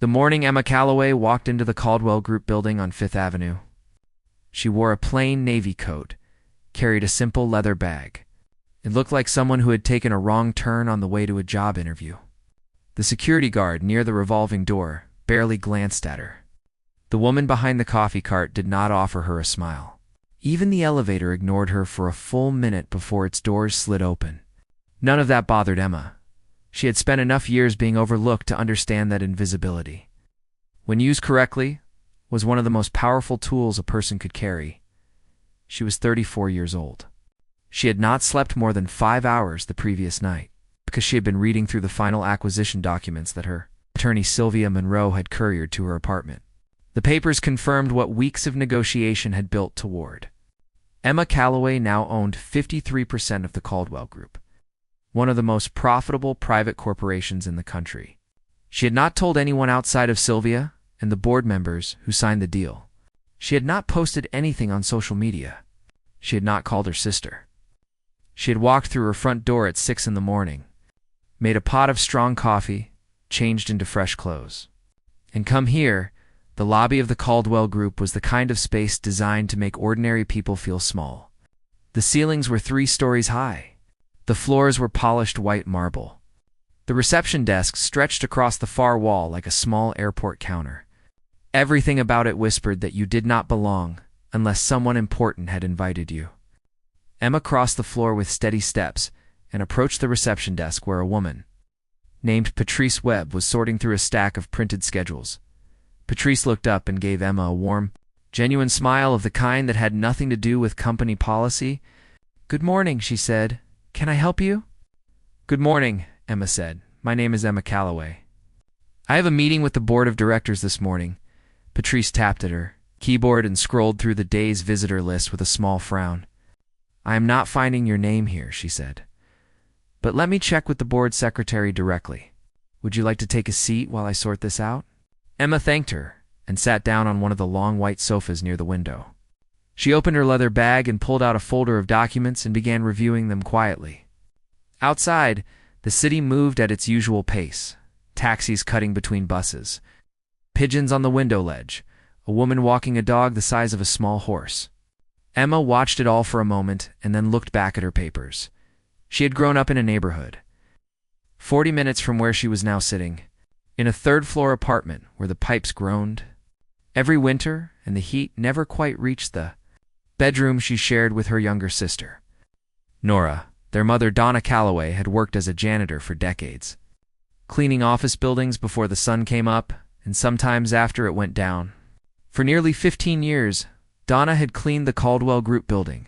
The morning Emma Calloway walked into the Caldwell Group building on Fifth Avenue. She wore a plain navy coat, carried a simple leather bag. It looked like someone who had taken a wrong turn on the way to a job interview. The security guard near the revolving door barely glanced at her. The woman behind the coffee cart did not offer her a smile. Even the elevator ignored her for a full minute before its doors slid open. None of that bothered Emma. She had spent enough years being overlooked to understand that invisibility, when used correctly, was one of the most powerful tools a person could carry. She was 34 years old. She had not slept more than 5 hours the previous night because she had been reading through the final acquisition documents that her attorney Sylvia Monroe had couriered to her apartment. The papers confirmed what weeks of negotiation had built toward. Emma Calloway now owned 53% of the Caldwell Group, one of the most profitable private corporations in the country. She had not told anyone outside of Sylvia and the board members who signed the deal. She had not posted anything on social media. She had not called her sister. She had walked through her front door at 6 a.m, made a pot of strong coffee, changed into fresh clothes, and come here. The lobby of the Caldwell Group was the kind of space designed to make ordinary people feel small. The ceilings were 3 stories high. The floors were polished white marble. The reception desk stretched across the far wall like a small airport counter. Everything about it whispered that you did not belong unless someone important had invited you. Emma crossed the floor with steady steps and approached the reception desk where a woman named Patrice Webb was sorting through a stack of printed schedules. Patrice looked up and gave Emma a warm, genuine smile of the kind that had nothing to do with company policy. "Good morning," she said. "Can I help you?" "Good morning," Emma said. "My name is Emma Calloway. I have a meeting with the board of directors this morning." Patrice tapped at her keyboard and scrolled through the day's visitor list with a small frown. "I am not finding your name here," she said. "But let me check with the board secretary directly. Would you like to take a seat while I sort this out?" Emma thanked her and sat down on one of the long white sofas near the window. She opened her leather bag and pulled out a folder of documents and began reviewing them quietly. Outside, the city moved at its usual pace, taxis cutting between buses, pigeons on the window ledge, a woman walking a dog the size of a small horse. Emma watched it all for a moment and then looked back at her papers. She had grown up in a neighborhood, 40 minutes from where she was now sitting, in a third-floor apartment where the pipes groaned every winter and the heat never quite reached the bedroom she shared with her younger sister. Nora, their mother Donna Calloway, had worked as a janitor for decades, cleaning office buildings before the sun came up and sometimes after it went down. For nearly 15 years, Donna had cleaned the Caldwell Group building.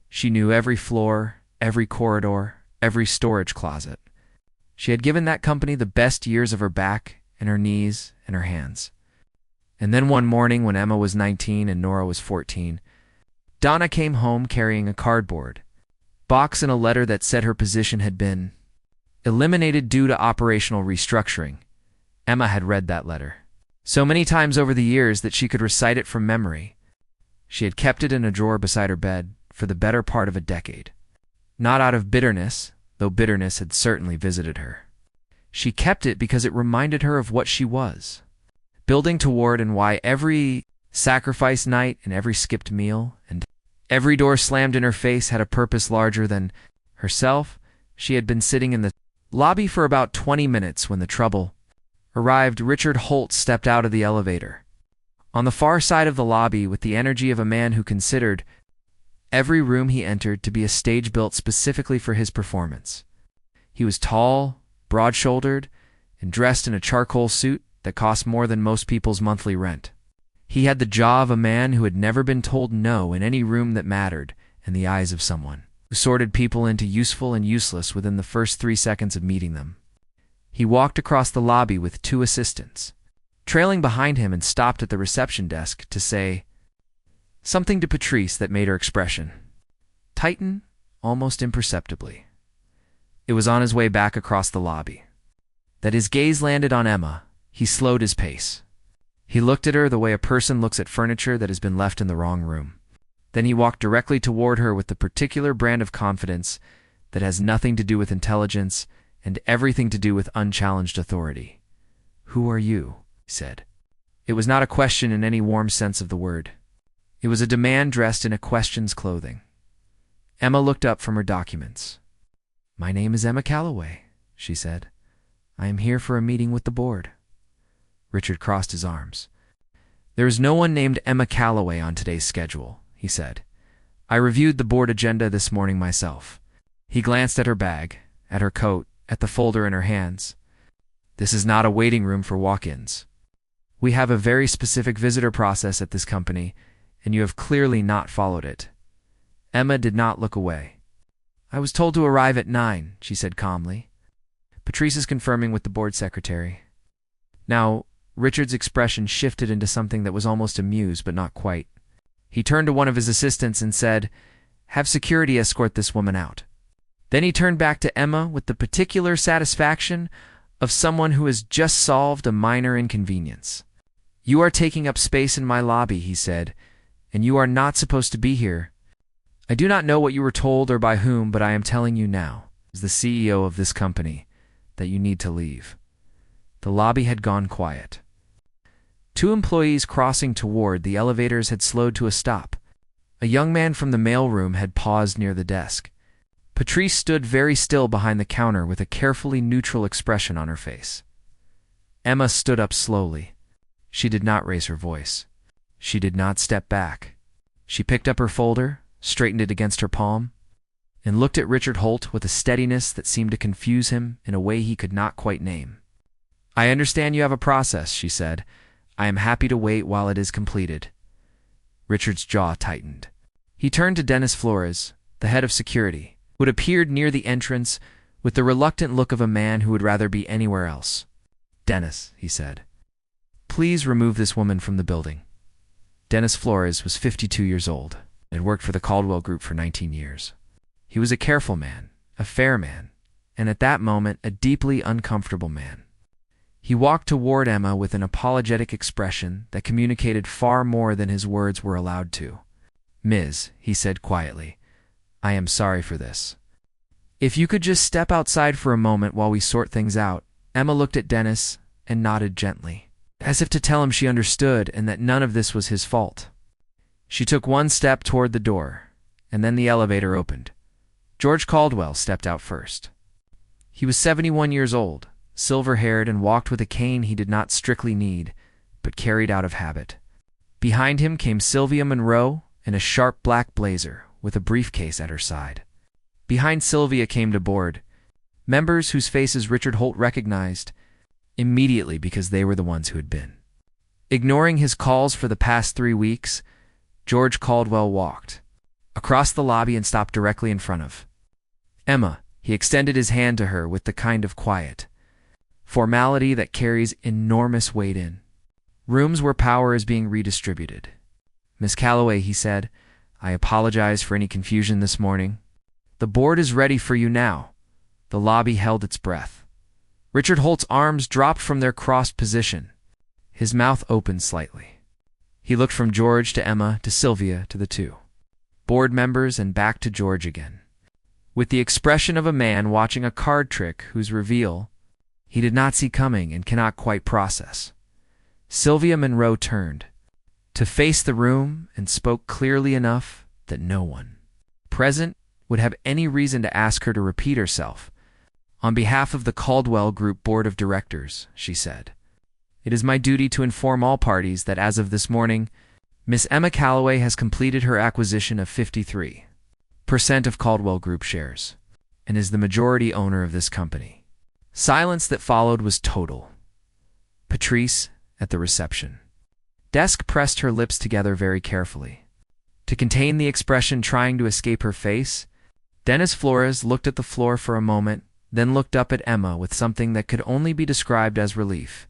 She knew every floor, every corridor, every storage closet. She had given that company the best years of her back and her knees and her hands. And then one morning when Emma was 19 and Nora was 14, Donna came home carrying a cardboard box and a letter that said her position had been eliminated due to operational restructuring. Emma had read that letter so many times over the years that she could recite it from memory. She had kept it in a drawer beside her bed for the better part of a decade. Not out of bitterness, though bitterness had certainly visited her. She kept it because it reminded her of what she was building toward, and why every sacrifice night and every skipped meal and every door slammed in her face had a purpose larger than herself. She had been sitting in the lobby for about 20 minutes when the trouble arrived. Richard Holt stepped out of the elevator. On the far side of the lobby, with the energy of a man who considered every room he entered to be a stage built specifically for his performance. He was tall, broad-shouldered, and dressed in a charcoal suit that cost more than most people's monthly rent. He had the jaw of a man who had never been told no in any room that mattered, and the eyes of someone who sorted people into useful and useless within the first 3 seconds of meeting them. He walked across the lobby with 2 assistants, trailing behind him, and stopped at the reception desk to say something to Patrice that made her expression tighten almost imperceptibly. It was on his way back across the lobby that his gaze landed on Emma. He slowed his pace. He looked at her the way a person looks at furniture that has been left in the wrong room. Then he walked directly toward her with the particular brand of confidence that has nothing to do with intelligence and everything to do with unchallenged authority. "Who are you?" said. It was not a question in any warm sense of the word. It was a demand dressed in a question's clothing. Emma looked up from her documents. "My name is Emma Calloway," she said. "I am here for a meeting with the board." Richard crossed his arms. "There is no one named Emma Calloway on today's schedule," he said. "I reviewed the board agenda this morning myself." He glanced at her bag, at her coat, at the folder in her hands. "This is not a waiting room for walk-ins. We have a very specific visitor process at this company, and you have clearly not followed it." Emma did not look away. "I was told to arrive at 9, she said calmly. "Patrice is confirming with the board secretary." Now, Richard's expression shifted into something that was almost amused, but not quite. He turned to one of his assistants and said, "Have security escort this woman out." Then he turned back to Emma with the particular satisfaction of someone who has just solved a minor inconvenience. "You are taking up space in my lobby," he said, "and you are not supposed to be here. I do not know what you were told or by whom, but I am telling you now, as the CEO of this company, that you need to leave." The lobby had gone quiet. Two employees crossing toward the elevators had slowed to a stop. A young man from the mailroom had paused near the desk. Patrice stood very still behind the counter with a carefully neutral expression on her face. Emma stood up slowly. She did not raise her voice. She did not step back. She picked up her folder, straightened it against her palm, and looked at Richard Holt with a steadiness that seemed to confuse him in a way he could not quite name. "I understand you have a process," she said. "I am happy to wait while it is completed." Richard's jaw tightened. He turned to Dennis Flores, the head of security, who had appeared near the entrance with the reluctant look of a man who would rather be anywhere else. "Dennis," he said, "please remove this woman from the building." Dennis Flores was 52 years old and had worked for the Caldwell Group for 19 years. He was a careful man, a fair man, and at that moment a deeply uncomfortable man. He walked toward Emma with an apologetic expression that communicated far more than his words were allowed to. "Ms.," he said quietly, "I am sorry for this. If you could just step outside for a moment while we sort things out." Emma looked at Dennis and nodded gently, as if to tell him she understood and that none of this was his fault. She took one step toward the door, and then the elevator opened. George Caldwell stepped out first. He was 71 years old, silver-haired, and walked with a cane he did not strictly need, but carried out of habit. Behind him came Sylvia Monroe in a sharp black blazer, with a briefcase at her side. Behind Sylvia came to board members whose faces Richard Holt recognized immediately because they were the ones who had been. Ignoring his calls for the past 3 weeks, George Caldwell walked across the lobby and stopped directly in front of Emma. He extended his hand to her with the kind of quiet formality that carries enormous weight in rooms where power is being redistributed. "Miss Calloway," he said, "I apologize for any confusion this morning. The board is ready for you now." The lobby held its breath. Richard Holt's arms dropped from their crossed position. His mouth opened slightly. He looked from George to Emma to Sylvia to the two board members and back to George again, with the expression of a man watching a card trick whose reveal he did not see coming and cannot quite process. Sylvia Monroe turned to face the room and spoke clearly enough that no one present would have any reason to ask her to repeat herself. "On behalf of the Caldwell Group Board of Directors," she said, "it is my duty to inform all parties that as of this morning, Miss Emma Calloway has completed her acquisition of 53% of Caldwell Group shares and is the majority owner of this company." Silence that followed was total. Patrice, at the reception desk, pressed her lips together very carefully to contain the expression trying to escape her face. Dennis Flores looked at the floor for a moment, then looked up at Emma with something that could only be described as relief.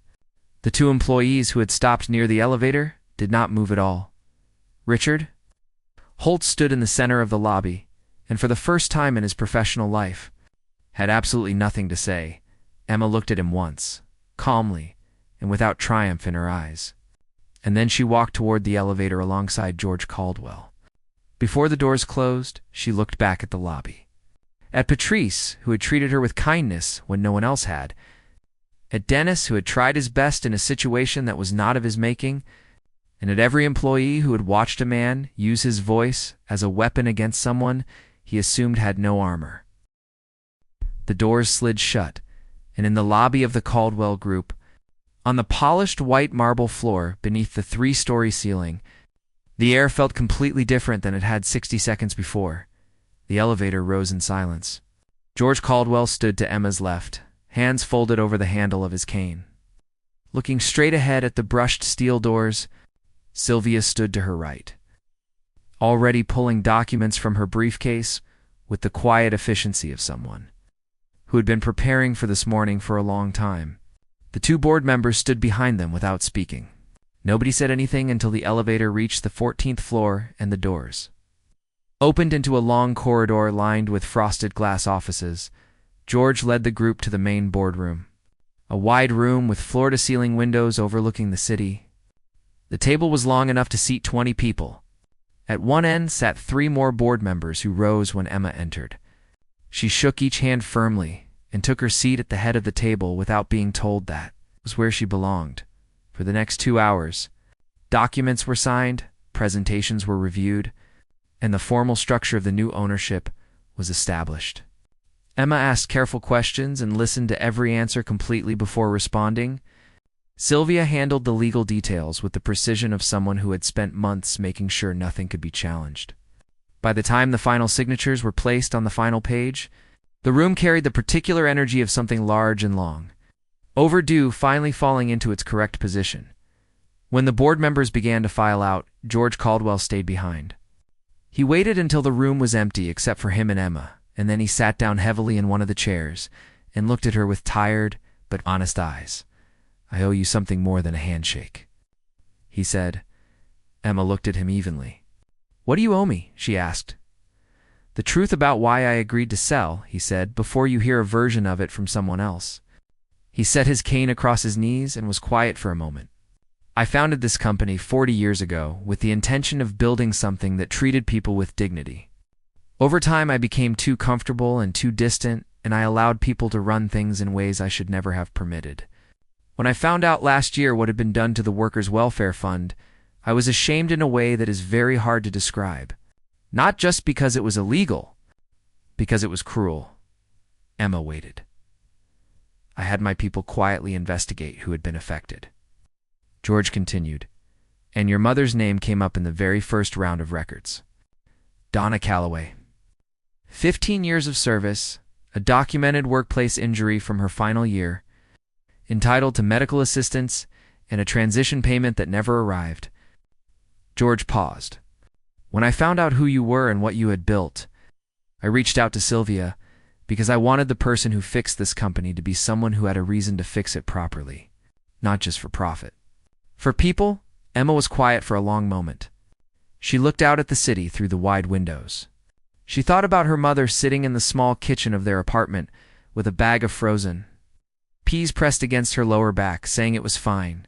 The two employees who had stopped near the elevator did not move at all. Richard Holt stood in the center of the lobby, and for the first time in his professional life, had absolutely nothing to say. Emma looked at him once, calmly, and without triumph in her eyes, and then she walked toward the elevator alongside George Caldwell. Before the doors closed, she looked back at the lobby, at Patrice, who had treated her with kindness when no one else had, at Dennis, who had tried his best in a situation that was not of his making, and at every employee who had watched a man use his voice as a weapon against someone he assumed had no armor. The doors slid shut, and in the lobby of the Caldwell Group, on the polished white marble floor beneath the 3-story ceiling, the air felt completely different than it had 60 seconds before. The elevator rose in silence. George Caldwell stood to Emma's left, hands folded over the handle of his cane. Looking straight ahead at the brushed steel doors, Sylvia stood to her right, already pulling documents from her briefcase with the quiet efficiency of someone who had been preparing for this morning for a long time. The 2 board members stood behind them without speaking. Nobody said anything until the elevator reached the 14th floor and the doors opened into a long corridor lined with frosted glass offices. George led the group to the main boardroom, a wide room with floor-to-ceiling windows overlooking the city. The table was long enough to seat 20 people. At one end sat 3 more board members who rose when Emma entered. She shook each hand firmly and took her seat at the head of the table without being told that was where she belonged. For the next 2 hours, documents were signed, presentations were reviewed, and the formal structure of the new ownership was established. Emma asked careful questions and listened to every answer completely before responding. Sylvia handled the legal details with the precision of someone who had spent months making sure nothing could be challenged. By the time the final signatures were placed on the final page, the room carried the particular energy of something large and long, overdue, finally falling into its correct position. When the board members began to file out, George Caldwell stayed behind. He waited until the room was empty except for him and Emma, and then he sat down heavily in one of the chairs and looked at her with tired but honest eyes. "I owe you something more than a handshake," he said. Emma looked at him evenly. "What do you owe me?" she asked. "The truth about why I agreed to sell," he said, "before you hear a version of it from someone else." He set his cane across his knees and was quiet for a moment. "I founded this company 40 years ago with the intention of building something that treated people with dignity. Over time, I became too comfortable and too distant, and I allowed people to run things in ways I should never have permitted. When I found out last year what had been done to the Workers' Welfare Fund, I was ashamed in a way that is very hard to describe. Not just because it was illegal, because it was cruel." Emma waited. "I had my people quietly investigate who had been affected." George continued, "And your mother's name came up in the very first round of records. Donna Calloway. 15 years of service, a documented workplace injury from her final year, entitled to medical assistance, and a transition payment that never arrived." George paused. "When I found out who you were and what you had built, I reached out to Sylvia because I wanted the person who fixed this company to be someone who had a reason to fix it properly, not just for profit." For people, Emma was quiet for a long moment. She looked out at the city through the wide windows. She thought about her mother sitting in the small kitchen of their apartment with a bag of frozen peas pressed against her lower back, saying it was fine,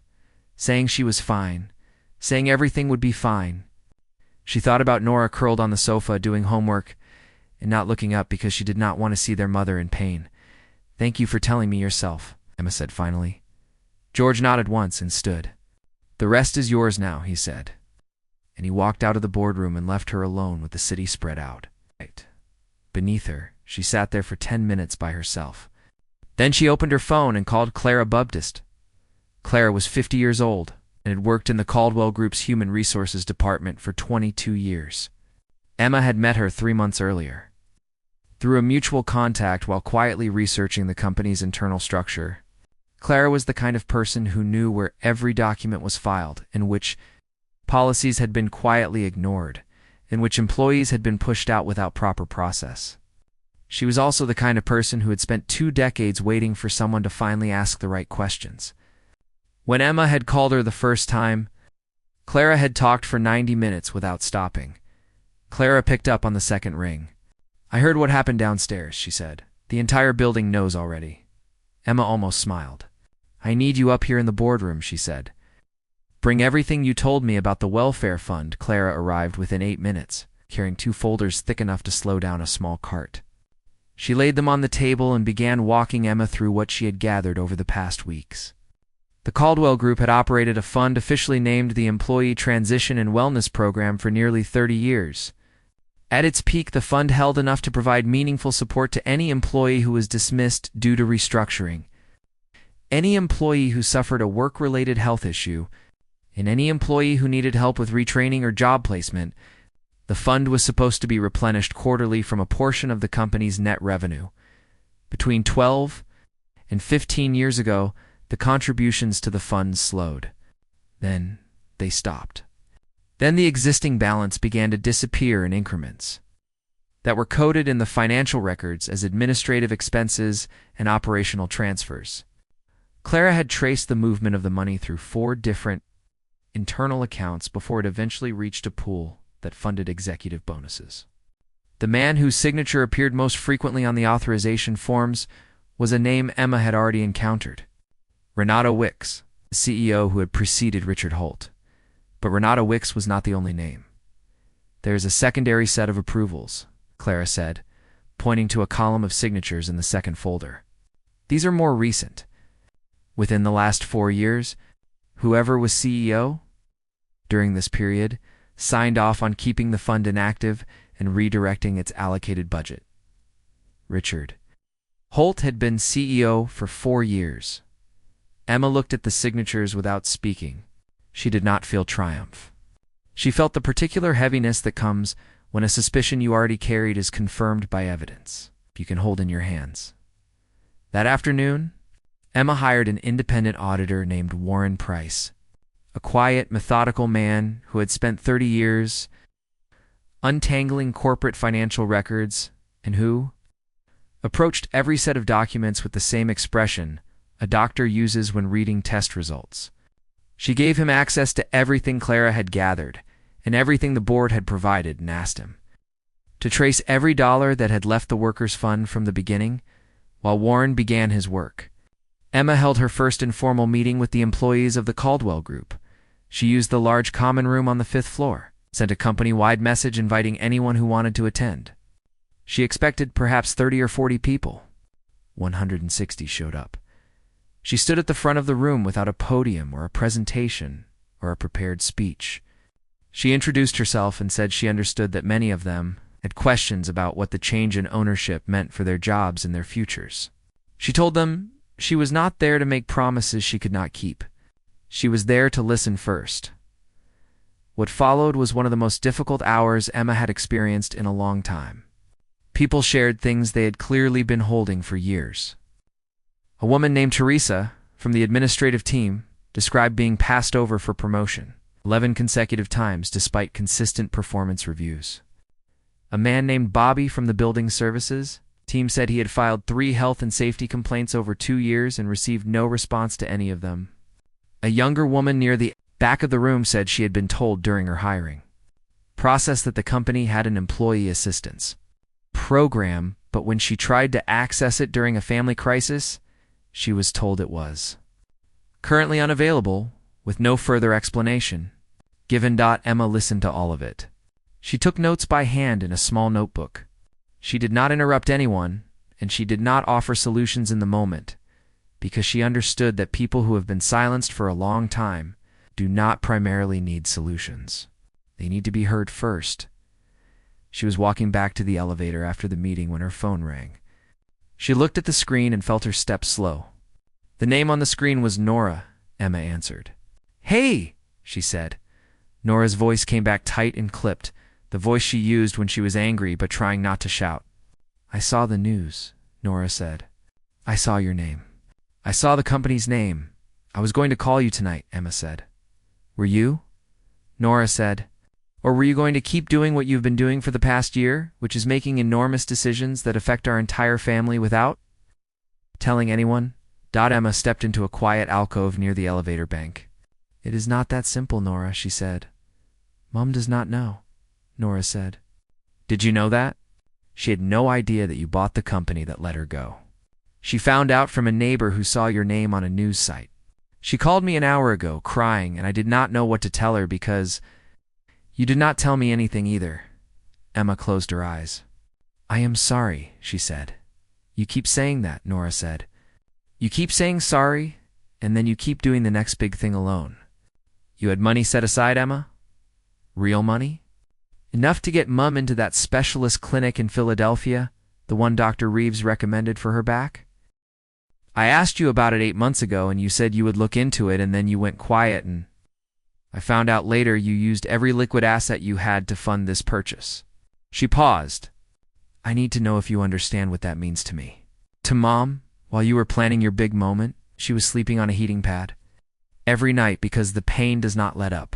saying she was fine, saying everything would be fine. She thought about Nora curled on the sofa doing homework and not looking up because she did not want to see their mother in pain. "Thank you for telling me yourself," Emma said finally. George nodded once and stood. "The rest is yours now," he said. And he walked out of the boardroom and left her alone with the city spread out. Beneath her, she sat there for 10 minutes by herself. Then she opened her phone and called Clara Bubdist. Clara was 50 years old and had worked in the Caldwell Group's Human Resources Department for 22 years. Emma had met her 3 months earlier. Through a mutual contact while quietly researching the company's internal structure, Clara was the kind of person who knew where every document was filed, in which policies had been quietly ignored, in which employees had been pushed out without proper process. She was also the kind of person who had spent 2 decades waiting for someone to finally ask the right questions. When Emma had called her the first time, Clara had talked for 90 minutes without stopping. Clara picked up on the second ring. "I heard what happened downstairs," she said. "The entire building knows already." Emma almost smiled. "I need you up here in the boardroom," she said. "Bring everything you told me about the welfare fund." Clara arrived within 8 minutes, carrying 2 folders thick enough to slow down a small cart. She laid them on the table and began walking Emma through what she had gathered over the past weeks. The Caldwell Group had operated a fund officially named the Employee Transition and Wellness Program for nearly 30 years. At its peak, the fund held enough to provide meaningful support to any employee who was dismissed due to restructuring, any employee who suffered a work-related health issue, and any employee who needed help with retraining or job placement. The fund was supposed to be replenished quarterly from a portion of the company's net revenue. Between 12 and 15 years ago, the contributions to the fund slowed. Then they stopped. Then the existing balance began to disappear in increments that were coded in the financial records as administrative expenses and operational transfers. Clara had traced the movement of the money through 4 different internal accounts before it eventually reached a pool that funded executive bonuses. The man whose signature appeared most frequently on the authorization forms was a name Emma had already encountered: Renato Wicks, the CEO who had preceded Richard Holt. But Renato Wicks was not the only name. "There is a secondary set of approvals," Clara said, pointing to a column of signatures in the second folder. "These are more recent. Within the last 4 years, whoever was CEO during this period signed off on keeping the fund inactive and redirecting its allocated budget. Richard Holt had been CEO for 4 years. Emma looked at the signatures without speaking. She did not feel triumph. She felt the particular heaviness that comes when a suspicion you already carried is confirmed by evidence you can hold in your hands. That afternoon, Emma hired an independent auditor named Warren Price, a quiet, methodical man who had spent 30 years untangling corporate financial records and who approached every set of documents with the same expression a doctor uses when reading test results. She gave him access to everything Clara had gathered and everything the board had provided and asked him to trace every dollar that had left the workers' fund from the beginning while Warren began his work. Emma held her first informal meeting with the employees of the Caldwell Group. She used the large common room on the 5th floor, sent a company-wide message inviting anyone who wanted to attend. She expected perhaps 30 or 40 people. 160 showed up. She stood at the front of the room without a podium or a presentation or a prepared speech. She introduced herself and said she understood that many of them had questions about what the change in ownership meant for their jobs and their futures. She told them she was not there to make promises she could not keep. She was there to listen first. What followed was one of the most difficult hours Emma had experienced in a long time. People shared things they had clearly been holding for years. A woman named Teresa, from the administrative team, described being passed over for promotion 11 consecutive times despite consistent performance reviews. A man named Bobby from the building services team said he had filed 3 health and safety complaints over 2 years and received no response to any of them. A younger woman near the back of the room said she had been told during her hiring process that the company had an employee assistance program, but when she tried to access it during a family crisis, she was told it was currently unavailable, with no further explanation. Given. Emma listened to all of it. She took notes by hand in a small notebook. She did not interrupt anyone, and she did not offer solutions in the moment, because she understood that people who have been silenced for a long time do not primarily need solutions. They need to be heard first. She was walking back to the elevator after the meeting when her phone rang. She looked at the screen and felt her steps slow. The name on the screen was Nora, Emma answered. "Hey," she said. Nora's voice came back tight and clipped, the voice she used when she was angry but trying not to shout. "I saw the news," Nora said. "I saw your name. I saw the company's name. I was going to call you tonight," Emma said. "Were you?" Nora said. "Or were you going to keep doing what you've been doing for the past year, which is making enormous decisions that affect our entire family without telling anyone?" Emma stepped into a quiet alcove near the elevator bank. "It is not that simple, Nora," she said. "Mom does not know," Nora said. "Did you know that?" "She had no idea that you bought the company that let her go. She found out from a neighbor who saw your name on a news site. She called me an hour ago, crying, and I did not know what to tell her because you did not tell me anything either." Emma closed her eyes. "I am sorry," she said. You keep saying that, Nora said. You keep saying sorry, and then you keep doing the next big thing alone. You had money set aside, Emma? Real money? Enough to get Mum into that specialist clinic in Philadelphia, the one Dr. Reeves recommended for her back? I asked you about it 8 months ago, and you said you would look into it, and then you went quiet, and I found out later you used every liquid asset you had to fund this purchase. She paused. I need to know if you understand what that means to me. To Mom, while you were planning your big moment, she was sleeping on a heating pad. Every night, because the pain does not let up.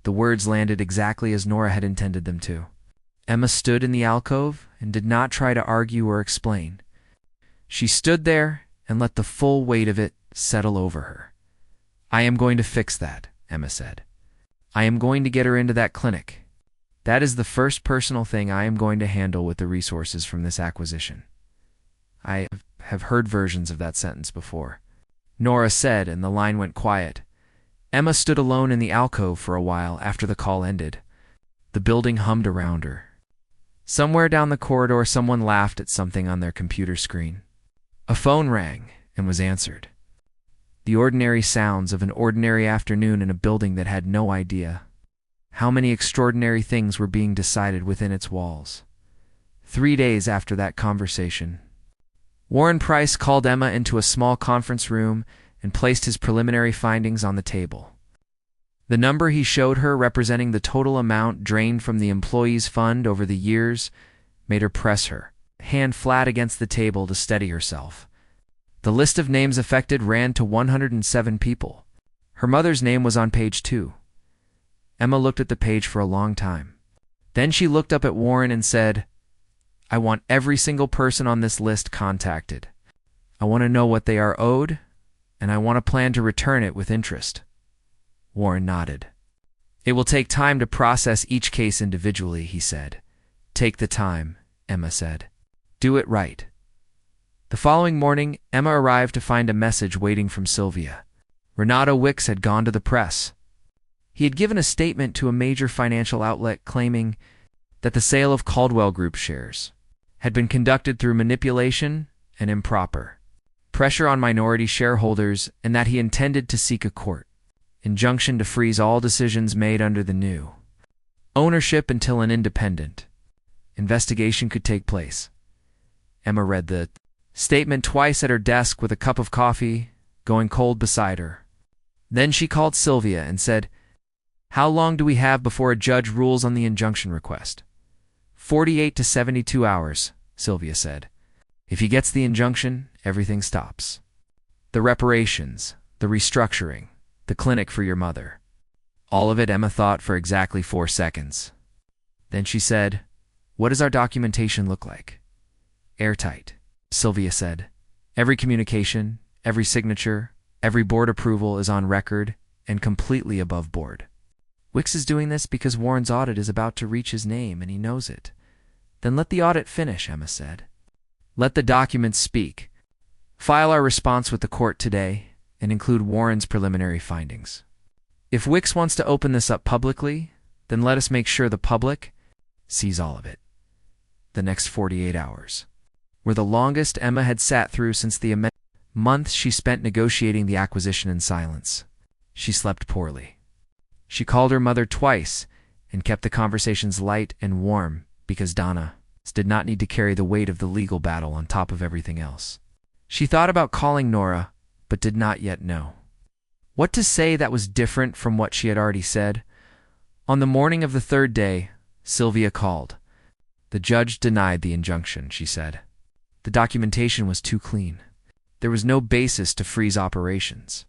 The words landed exactly as Nora had intended them to. Emma stood in the alcove and did not try to argue or explain. She stood there and let the full weight of it settle over her. I am going to fix that, Emma said. I am going to get her into that clinic. That is the first personal thing I am going to handle with the resources from this acquisition. I have heard versions of that sentence before. Nora said, and the line went quiet. Emma stood alone in the alcove for a while after the call ended. The building hummed around her. Somewhere down the corridor, someone laughed at something on their computer screen. A phone rang and was answered. The ordinary sounds of an ordinary afternoon in a building that had no idea how many extraordinary things were being decided within its walls. 3 days after that conversation, Warren Price called Emma into a small conference room and placed his preliminary findings on the table. The number he showed her, representing the total amount drained from the employee's fund over the years, made her press her hand flat against the table to steady herself. The list of names affected ran to 107 people. Her mother's name was on page 2. Emma looked at the page for a long time. Then she looked up at Warren and said, I want every single person on this list contacted. I want to know what they are owed, and I want a plan to return it with interest. Warren nodded. It will take time to process each case individually, he said. Take the time, Emma said. Do it right. The following morning, Emma arrived to find a message waiting from Sylvia. Renato Wicks had gone to the press. He had given a statement to a major financial outlet claiming that the sale of Caldwell Group shares had been conducted through manipulation and improper pressure on minority shareholders, and that he intended to seek a court injunction to freeze all decisions made under the new ownership until an independent investigation could take place. Emma read the statement twice at her desk with a cup of coffee going cold beside her. Then she called Sylvia and said, How long do we have before a judge rules on the injunction request? 48 to 72 hours, Sylvia said. If he gets the injunction, everything stops. The reparations, the restructuring, the clinic for your mother. All of it, Emma thought for exactly 4 seconds. Then she said, What does our documentation look like? Airtight, Sylvia said. Every communication, every signature, every board approval is on record and completely above board. Wicks is doing this because Warren's audit is about to reach his name and he knows it. Then let the audit finish, Emma said. Let the documents speak. File our response with the court today and include Warren's preliminary findings. If Wicks wants to open this up publicly, then let us make sure the public sees all of it. The next 48 hours were the longest Emma had sat through since the month she spent negotiating the acquisition in silence. She slept poorly. She called her mother twice and kept the conversations light and warm because Donna did not need to carry the weight of the legal battle on top of everything else. She thought about calling Nora, but did not yet know what to say that was different from what she had already said. On the morning of the 3rd day, Sylvia called. The judge denied the injunction, she said. The documentation was too clean. There was no basis to freeze operations.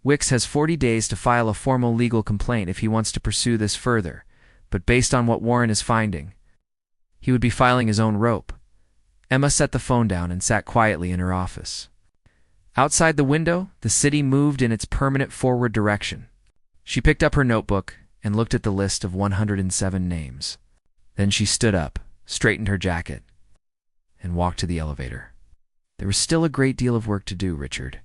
Wicks has 40 days to file a formal legal complaint if he wants to pursue this further, but based on what Warren is finding, he would be filing his own rope. Emma set the phone down and sat quietly in her office. Outside the window, the city moved in its permanent forward direction. She picked up her notebook and looked at the list of 107 names. Then she stood up, straightened her jacket, and walked to the elevator. There was still a great deal of work to do, Richard.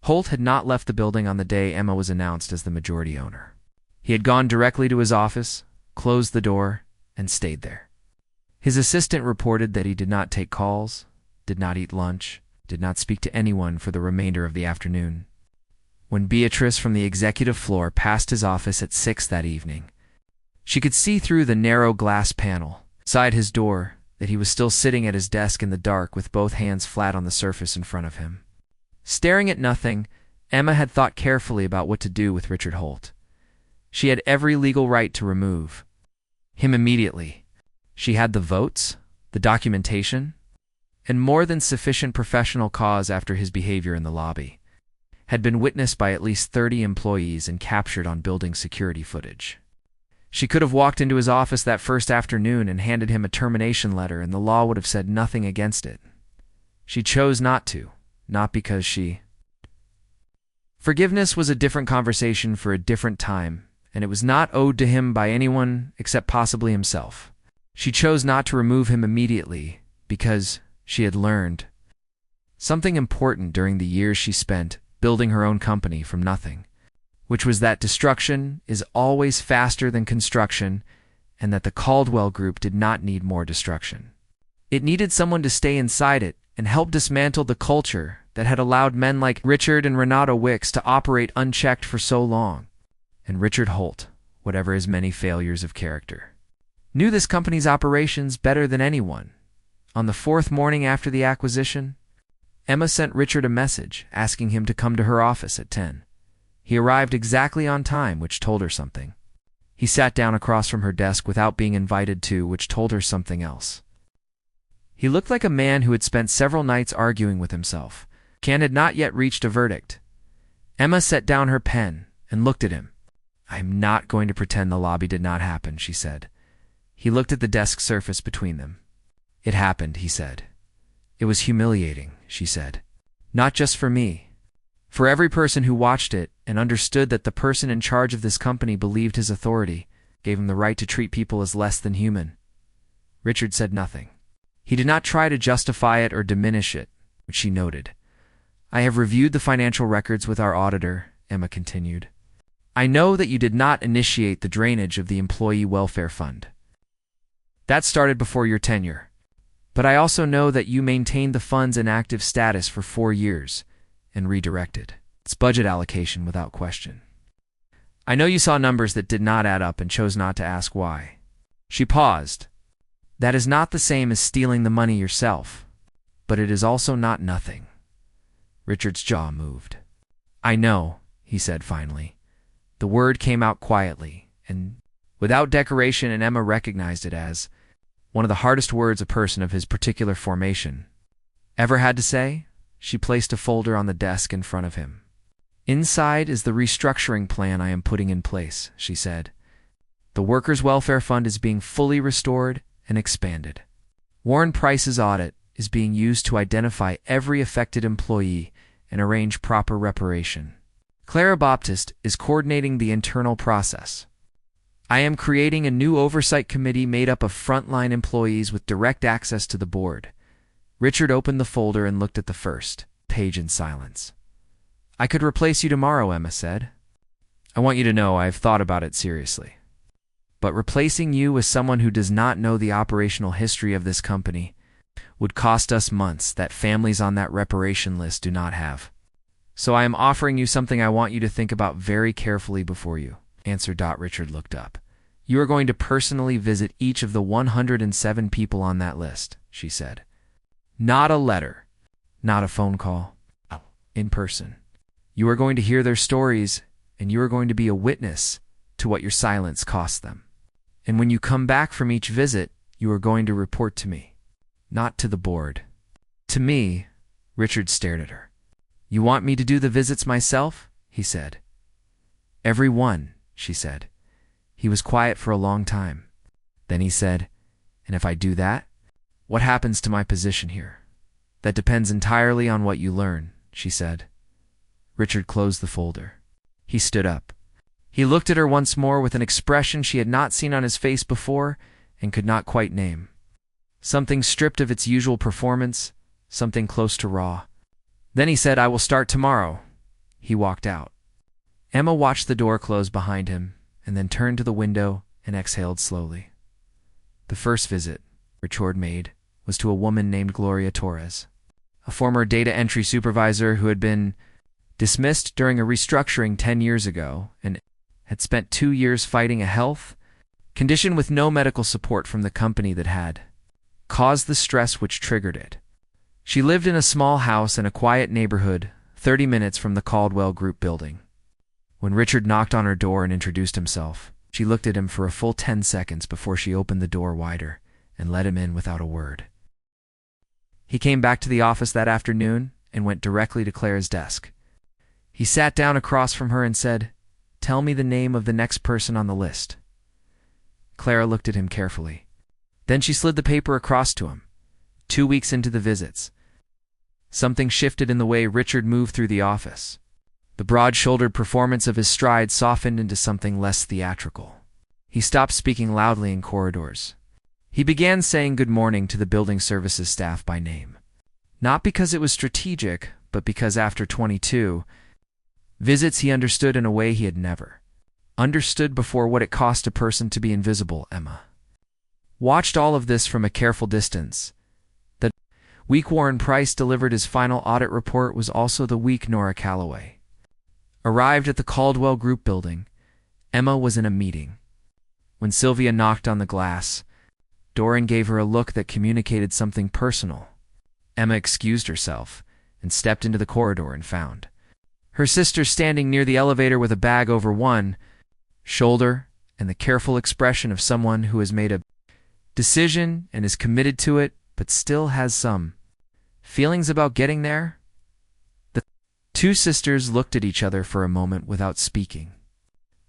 Holt had not left the building on the day Emma was announced as the majority owner. He had gone directly to his office, closed the door, and stayed there. His assistant reported that he did not take calls, did not eat lunch, did not speak to anyone for the remainder of the afternoon. When Beatrice from the executive floor passed his office at 6 that evening, she could see through the narrow glass panel beside his door that he was still sitting at his desk in the dark with both hands flat on the surface in front of him. Staring at nothing, Emma had thought carefully about what to do with Richard Holt. She had every legal right to remove him immediately. She had the votes, the documentation, and more than sufficient professional cause after his behavior in the lobby had been witnessed by at least 30 employees and captured on building security footage. She could have walked into his office that first afternoon and handed him a termination letter, and the law would have said nothing against it. She chose not to, not because she... Forgiveness was a different conversation for a different time, and it was not owed to him by anyone except possibly himself. She chose not to remove him immediately because she had learned something important during the years she spent building her own company from nothing, which was that destruction is always faster than construction, and that the Caldwell Group did not need more destruction. It needed someone to stay inside it and help dismantle the culture that had allowed men like Richard and Renato Wicks to operate unchecked for so long. And Richard Holt, whatever his many failures of character, knew this company's operations better than anyone. On the 4th morning after the acquisition, Emma sent Richard a message asking him to come to her office at 10. He arrived exactly on time, which told her something. He sat down across from her desk without being invited to, which told her something else. He looked like a man who had spent several nights arguing with himself. Can had not yet reached a verdict. Emma set down her pen and looked at him. "I am not going to pretend the lobby did not happen," she said. He looked at the desk surface between them. "It happened," he said. "It was humiliating," she said. "Not just for me. For every person who watched it and understood that the person in charge of this company believed his authority, gave him the right to treat people as less than human." Richard said nothing. He did not try to justify it or diminish it, which she noted. "I have reviewed the financial records with our auditor," Emma continued. "I know that you did not initiate the drainage of the Employee Welfare Fund. That started before your tenure. But I also know that you maintained the fund's inactive status for 4 years and redirected its budget allocation without question. I know you saw numbers that did not add up and chose not to ask why." She paused. "That is not the same as stealing the money yourself, but it is also not nothing." Richard's jaw moved. "I know," he said finally. The word came out quietly and without decoration, and Emma recognized it as one of the hardest words a person of his particular formation ever had to say. She placed a folder on the desk in front of him. "Inside is the restructuring plan I am putting in place," she said. "The Workers' Welfare Fund is being fully restored and expanded. Warren Price's audit is being used to identify every affected employee and arrange proper reparation. Clara Baptiste is coordinating the internal process. I am creating a new oversight committee made up of frontline employees with direct access to the board." Richard opened the folder and looked at the first page in silence. "I could replace you tomorrow," Emma said. "I want you to know I have thought about it seriously. But replacing you with someone who does not know the operational history of this company would cost us months that families on that reparation list do not have. So I am offering you something I want you to think about very carefully before you answer." Richard looked up. "You are going to personally visit each of the 107 people on that list," she said. "Not a letter, not a phone call, in person. You are going to hear their stories, and you are going to be a witness to what your silence cost them. And when you come back from each visit, you are going to report to me, not to the board." "To me?" Richard stared at her. "You want me to do the visits myself?" he said. "Every one," she said. He was quiet for a long time. Then he said, "And if I do that, what happens to my position here?" "That depends entirely on what you learn," she said. Richard closed the folder. He stood up. He looked at her once more with an expression she had not seen on his face before and could not quite name. Something stripped of its usual performance, something close to raw. Then he said, "I will start tomorrow." He walked out. Emma watched the door close behind him and then turned to the window and exhaled slowly. The first visit Richard made was to a woman named Gloria Torres. a former data entry supervisor who had been dismissed during a restructuring 10 years ago and had spent 2 years fighting a health condition with no medical support from the company that had caused the stress which triggered it. She lived in a small house in a quiet neighborhood 30 minutes from the Caldwell Group building. When Richard knocked on her door and introduced himself, she looked at him for a full 10 seconds before she opened the door wider and let him in without a word. He came back to the office that afternoon and went directly to Clara's desk. He sat down across from her and said, "Tell me the name of the next person on the list." Clara looked at him carefully. Then she slid the paper across to him. 2 weeks into the visits, something shifted in the way Richard moved through the office. The broad-shouldered performance of his stride softened into something less theatrical. He stopped speaking loudly in corridors. He began saying good morning to the building services staff by name. Not because it was strategic, but because after 22 visits he understood in a way he had never understood before what it cost a person to be invisible. Emma watched all of this from a careful distance. The week Warren Price delivered his final audit report was also the week Nora Calloway arrived at the Caldwell Group building. Emma was in a meeting. When Sylvia knocked on the glass, Doran gave her a look that communicated something personal. Emma excused herself and stepped into the corridor and found her sister standing near the elevator with a bag over one shoulder and the careful expression of someone who has made a decision and is committed to it but still has some feelings about getting there. The two sisters looked at each other for a moment without speaking.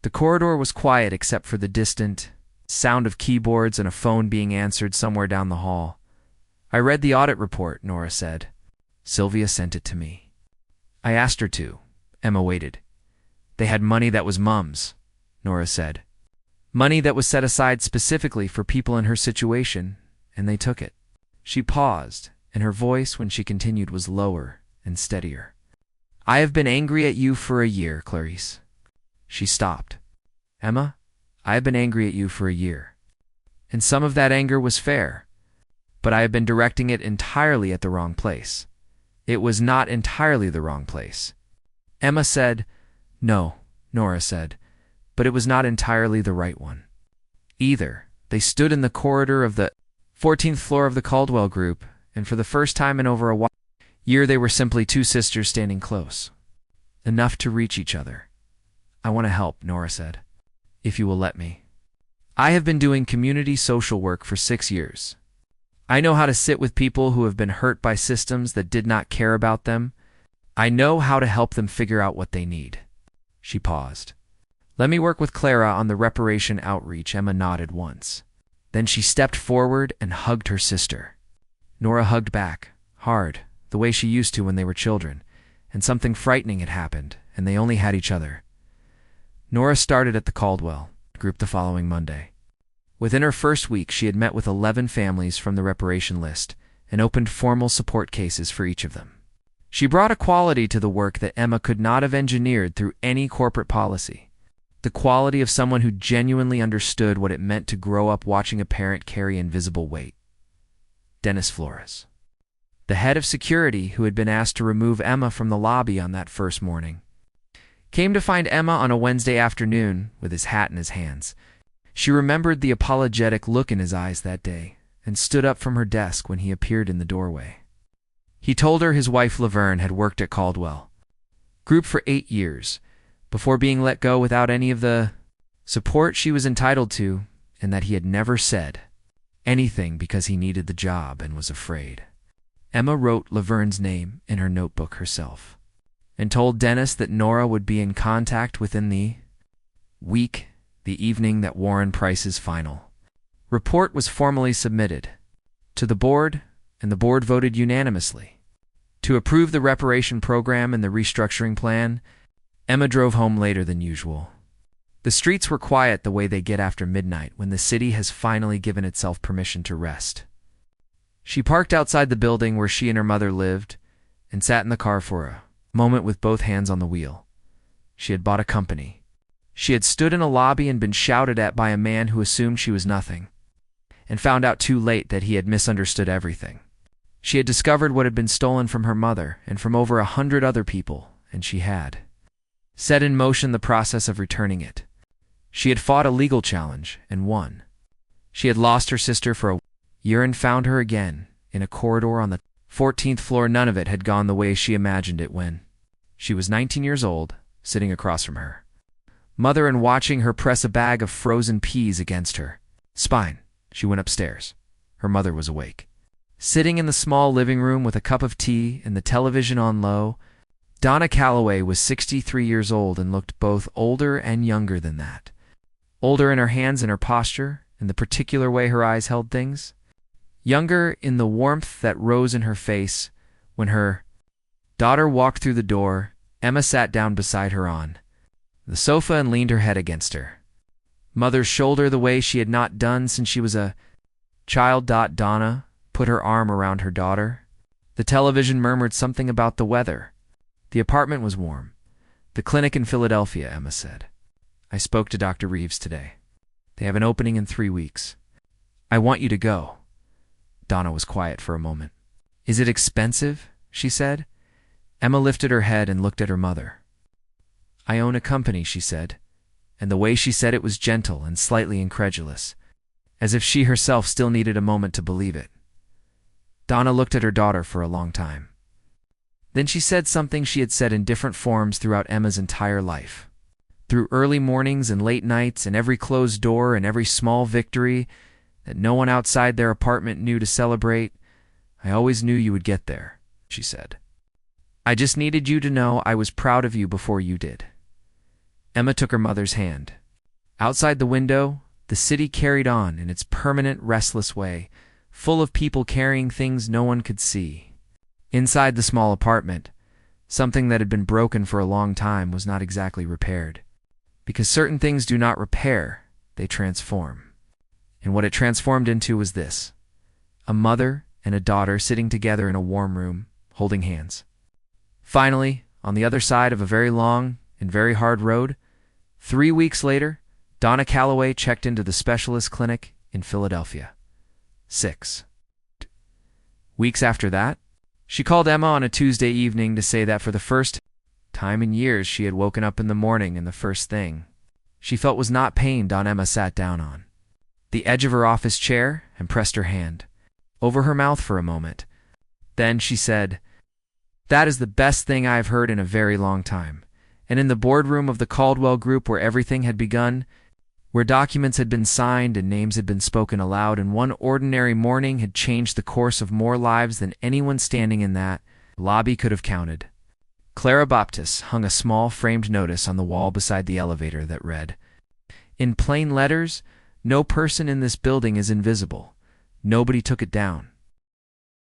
The corridor was quiet except for the distant sound of keyboards and a phone being answered somewhere down the hall. "I read the audit report," Nora said. "Sylvia sent it to me." "I asked her to." Emma waited. "They had money that was Mum's," Nora said. "Money that was set aside specifically for people in her situation, and they took it." She paused, and her voice, when she continued, was lower and steadier. "I have been angry at you for a year, Clarice." She stopped. "Emma, I have been angry at you for a year. And some of that anger was fair, but I have been directing it entirely at the wrong place." "It was not entirely the wrong place." Emma said. "No," Nora said, "but it was not entirely the right one either." They stood in the corridor of the 14th floor of the Caldwell Group, and for the first time in over a year they were simply two sisters standing close, enough to reach each other. "I want to help," Nora said, "if you will let me. I have been doing community social work for 6 years. I know how to sit with people who have been hurt by systems that did not care about them. I know how to help them figure out what they need." She paused. "Let me work with Clara on the reparation outreach." Emma nodded once. Then she stepped forward and hugged her sister. Nora hugged back, hard, the way she used to when they were children, and something frightening had happened, and they only had each other. Nora started at the Caldwell Group the following Monday. Within her first week, she had met with 11 families from the reparation list and opened formal support cases for each of them. She brought a quality to the work that Emma could not have engineered through any corporate policy. The quality of someone who genuinely understood what it meant to grow up watching a parent carry invisible weight. Dennis Flores, the head of security who had been asked to remove Emma from the lobby on that first morning, came to find Emma on a Wednesday afternoon with his hat in his hands. She remembered the apologetic look in his eyes that day and stood up from her desk when he appeared in the doorway. He told her his wife Laverne had worked at Caldwell Group for 8 years before being let go without any of the support she was entitled to, and that he had never said anything because he needed the job and was afraid. Emma wrote Laverne's name in her notebook herself and told Dennis that Nora would be in contact within the week. The evening that Warren Price's final report was formally submitted to the board, and the board voted unanimously to approve the reparation program and the restructuring plan. Emma drove home later than usual. The streets were quiet the way they get after midnight when the city has finally given itself permission to rest. She parked outside the building where she and her mother lived and sat in the car for a moment with both hands on the wheel. She had bought a company. She had stood in a lobby and been shouted at by a man who assumed she was nothing, and found out too late that he had misunderstood everything. She had discovered what had been stolen from her mother and from over 100 other people, and she had set in motion the process of returning it. She had fought a legal challenge and won. She had lost her sister for a year and found her again in a corridor on the 14th floor. None of it had gone the way she imagined it when she was 19 years old, sitting across from her mother and watching her press a bag of frozen peas against her spine. She went upstairs. Her mother was awake. Sitting in the small living room with a cup of tea and the television on low, Donna Calloway was 63 years old and looked both older and younger than that. Older in her hands and her posture, in the particular way her eyes held things. Younger in the warmth that rose in her face. When her daughter walked through the door, Emma sat down beside her on the sofa and leaned her head against her mother's shoulder the way she had not done since she was a child. Donna put her arm around her daughter. The television murmured something about the weather. The apartment was warm. The clinic in Philadelphia, Emma said. I spoke to Dr. Reeves today. They have an opening in 3 weeks. I want you to go. Donna was quiet for a moment. Is it expensive? She said. Emma lifted her head and looked at her mother. I own a company, she said, and the way she said it was gentle and slightly incredulous, as if she herself still needed a moment to believe it. Donna looked at her daughter for a long time. Then she said something she had said in different forms throughout Emma's entire life. Through early mornings and late nights and every closed door and every small victory that no one outside their apartment knew to celebrate, I always knew you would get there, she said. I just needed you to know I was proud of you before you did. Emma took her mother's hand. Outside the window, the city carried on in its permanent, restless way, full of people carrying things no one could see. Inside the small apartment, something that had been broken for a long time was not exactly repaired. Because certain things do not repair, they transform. And what it transformed into was this: a mother and a daughter sitting together in a warm room, holding hands. Finally, on the other side of a very long and very hard road, 3 weeks later, Donna Calloway checked into the specialist clinic in Philadelphia. 6 weeks after that, she called Emma on a Tuesday evening to say that for the first time in years she had woken up in the morning and the first thing she felt was not pain. Emma sat down on the edge of her office chair and pressed her hand over her mouth for a moment. Then she said, "That is the best thing I have heard in a very long time." And in the boardroom of the Caldwell Group, where everything had begun, where documents had been signed and names had been spoken aloud, and one ordinary morning had changed the course of more lives than anyone standing in that lobby could have counted, Clara Baptist hung a small framed notice on the wall beside the elevator that read, in plain letters, "No person in this building is invisible." Nobody took it down.